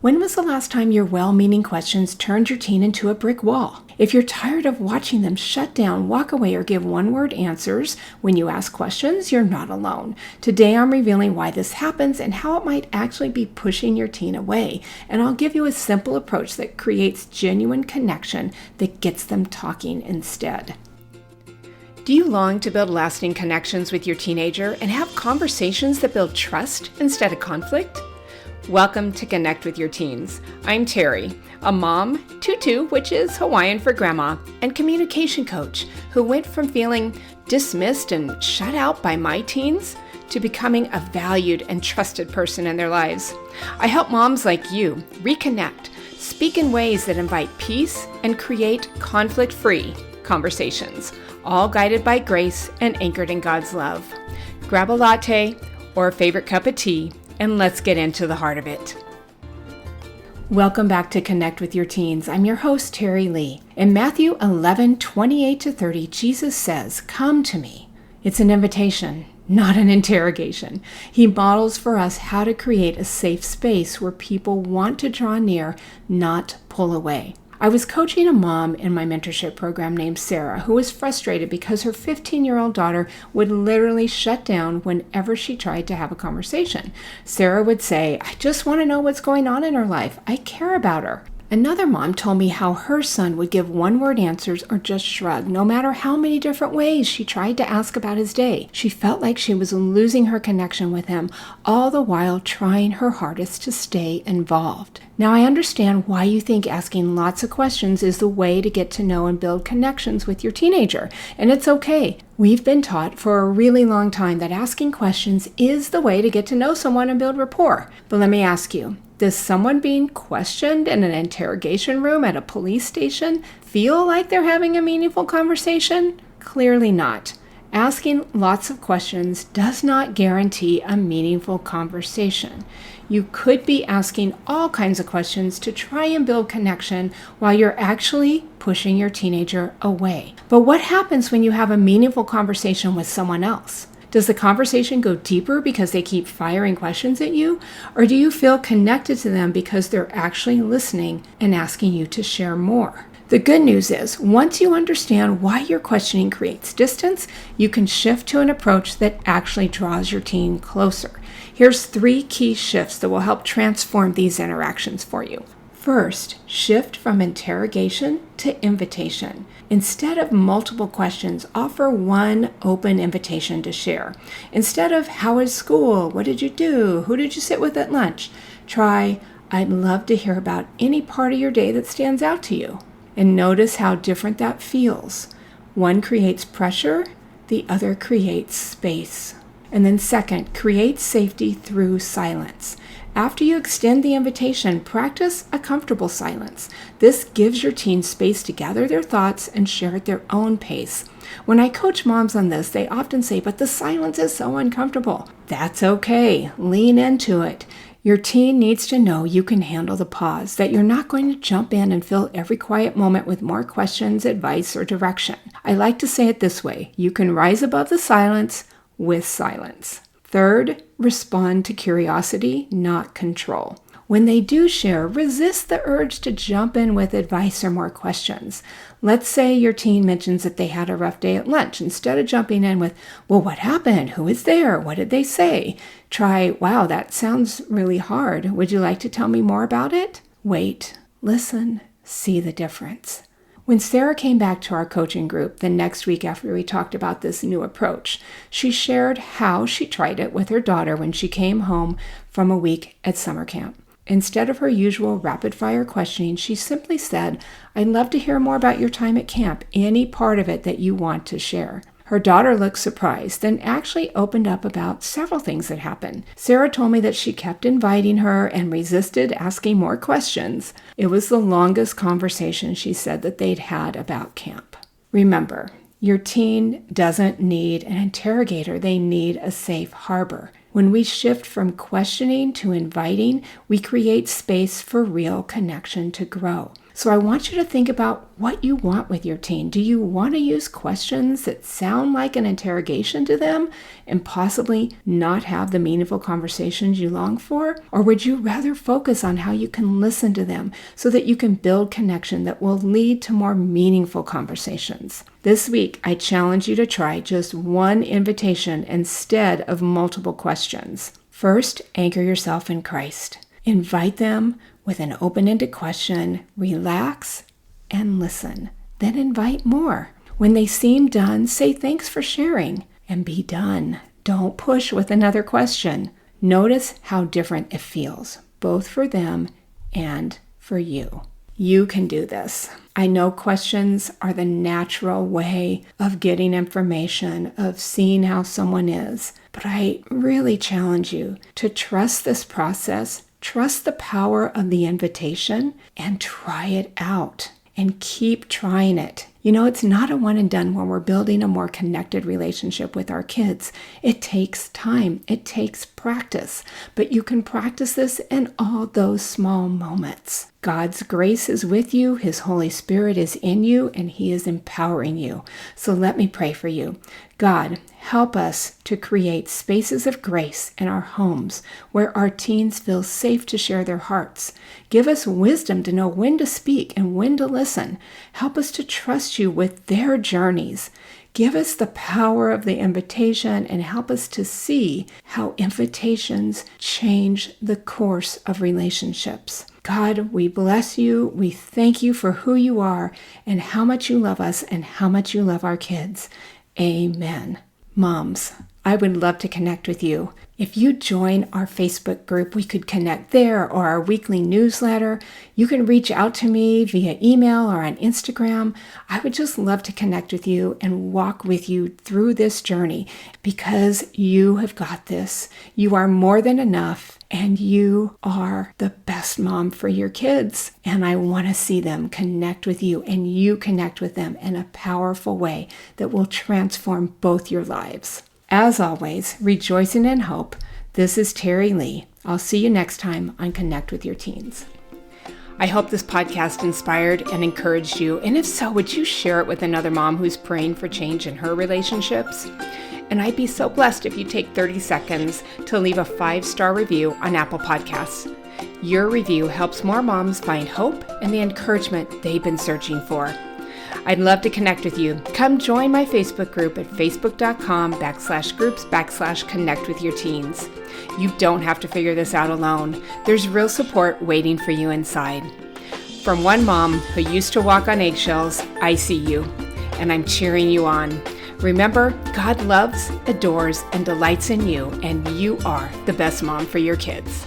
When was the last time your well-meaning questions turned your teen into a brick wall? If you're tired of watching them shut down, walk away, or give one-word answers when you ask questions, you're not alone. Today I'm revealing why this happens and how it might actually be pushing your teen away. And I'll give you a simple approach that creates genuine connection that gets them talking instead. Do you long to build lasting connections with your teenager and have conversations that build trust instead of conflict? Welcome to Connect with Your Teens. I'm Terry, a mom, tutu, which is Hawaiian for grandma, and communication coach who went from feeling dismissed and shut out by my teens to becoming a valued and trusted person in their lives. I help moms like you reconnect, speak in ways that invite peace, and create conflict-free conversations, all guided by grace and anchored in God's love. Grab a latte or a favorite cup of tea, and let's get into the heart of it. Welcome back to Connect with Your Teens. I'm your host, Terry Lee. In Matthew 11:28-30, Jesus says, "Come to me." It's an invitation, not an interrogation. He models for us how to create a safe space where people want to draw near, not pull away. I was coaching a mom in my mentorship program named Sarah, who was frustrated because her 15-year-old daughter would literally shut down whenever she tried to have a conversation. Sarah would say, "I just want to know what's going on in her life. I care about her." Another mom told me how her son would give one-word answers or just shrug, no matter how many different ways she tried to ask about his day. She felt like she was losing her connection with him, all the while trying her hardest to stay involved. Now, I understand why you think asking lots of questions is the way to get to know and build connections with your teenager, and it's okay. We've been taught for a really long time that asking questions is the way to get to know someone and build rapport. But let me ask you, does someone being questioned in an interrogation room at a police station feel like they're having a meaningful conversation? Clearly not. Asking lots of questions does not guarantee a meaningful conversation. You could be asking all kinds of questions to try and build connection while you're actually pushing your teenager away. But what happens when you have a meaningful conversation with someone else? Does the conversation go deeper because they keep firing questions at you? Or do you feel connected to them because they're actually listening and asking you to share more? The good news is, once you understand why your questioning creates distance, you can shift to an approach that actually draws your teen closer. Here's 3 key shifts that will help transform these interactions for you. First, shift from interrogation to invitation. Instead of multiple questions, offer one open invitation to share. Instead of, "How is school? What did you do? Who did you sit with at lunch?" Try, "I'd love to hear about any part of your day that stands out to you." And notice how different that feels. One creates pressure, the other creates space. And then second, create safety through silence. After you extend the invitation, practice a comfortable silence. This gives your teen space to gather their thoughts and share at their own pace. When I coach moms on this, they often say, "But the silence is so uncomfortable." That's okay. Lean into it. Your teen needs to know you can handle the pause, that you're not going to jump in and fill every quiet moment with more questions, advice, or direction. I like to say it this way: you can rise above the silence with silence. Third, respond to curiosity, not control. When they do share, resist the urge to jump in with advice or more questions. Let's say your teen mentions that they had a rough day at lunch. Instead of jumping in with, "Well, what happened? Who was there? What did they say?" Try, "Wow, that sounds really hard. Would you like to tell me more about it?" Wait, listen, see the difference. When Sarah came back to our coaching group the next week after we talked about this new approach, she shared how she tried it with her daughter when she came home from a week at summer camp. Instead of her usual rapid-fire questioning, she simply said, "I'd love to hear more about your time at camp, any part of it that you want to share." Her daughter looked surprised, then actually opened up about several things that happened. Sarah told me that she kept inviting her and resisted asking more questions. It was the longest conversation, she said, that they'd had about camp. Remember, your teen doesn't need an interrogator. They need a safe harbor. When we shift from questioning to inviting, we create space for real connection to grow. So I want you to think about what you want with your teen. Do you want to use questions that sound like an interrogation to them and possibly not have the meaningful conversations you long for? Or would you rather focus on how you can listen to them so that you can build connection that will lead to more meaningful conversations? This week, I challenge you to try just one invitation instead of multiple questions. First, anchor yourself in Christ. Invite them with an open-ended question, relax, and listen. Then invite more. When they seem done, say thanks for sharing and be done. Don't push with another question. Notice how different it feels, both for them and for you. You can do this. I know questions are the natural way of getting information, of seeing how someone is, but I really challenge you to trust this process. Trust the power of the invitation and try it out and keep trying it. You know, it's not a one and done when we're building a more connected relationship with our kids. It takes time. It takes practice. But you can practice this in all those small moments. God's grace is with you. His Holy Spirit is in you, and He is empowering you. So let me pray for you. God, help us to create spaces of grace in our homes where our teens feel safe to share their hearts. Give us wisdom to know when to speak and when to listen. Help us to trust you with their journeys. Give us the power of the invitation and help us to see how invitations change the course of relationships. God, we bless you. We thank you for who you are and how much you love us and how much you love our kids. Amen. Moms, I would love to connect with you. If you join our Facebook group, we could connect there, or our weekly newsletter. You can reach out to me via email or on Instagram. I would just love to connect with you and walk with you through this journey because you have got this. You are more than enough, and you are the best mom for your kids. And I want to see them connect with you and you connect with them in a powerful way that will transform both your lives. As always, rejoicing in hope, this is Terry Lee. I'll see you next time on Connect with Your Teens. I hope this podcast inspired and encouraged you, and if so, would you share it with another mom who's praying for change in her relationships? And I'd be so blessed if you take 30 seconds to leave a 5-star review on Apple Podcasts. Your review helps more moms find hope and the encouragement they've been searching for. I'd love to connect with you. Come join my Facebook group at facebook.com/groups/connectwithyourteens. You don't have to figure this out alone. There's real support waiting for you inside. From one mom who used to walk on eggshells, I see you, and I'm cheering you on. Remember, God loves, adores, and delights in you, and you are the best mom for your kids.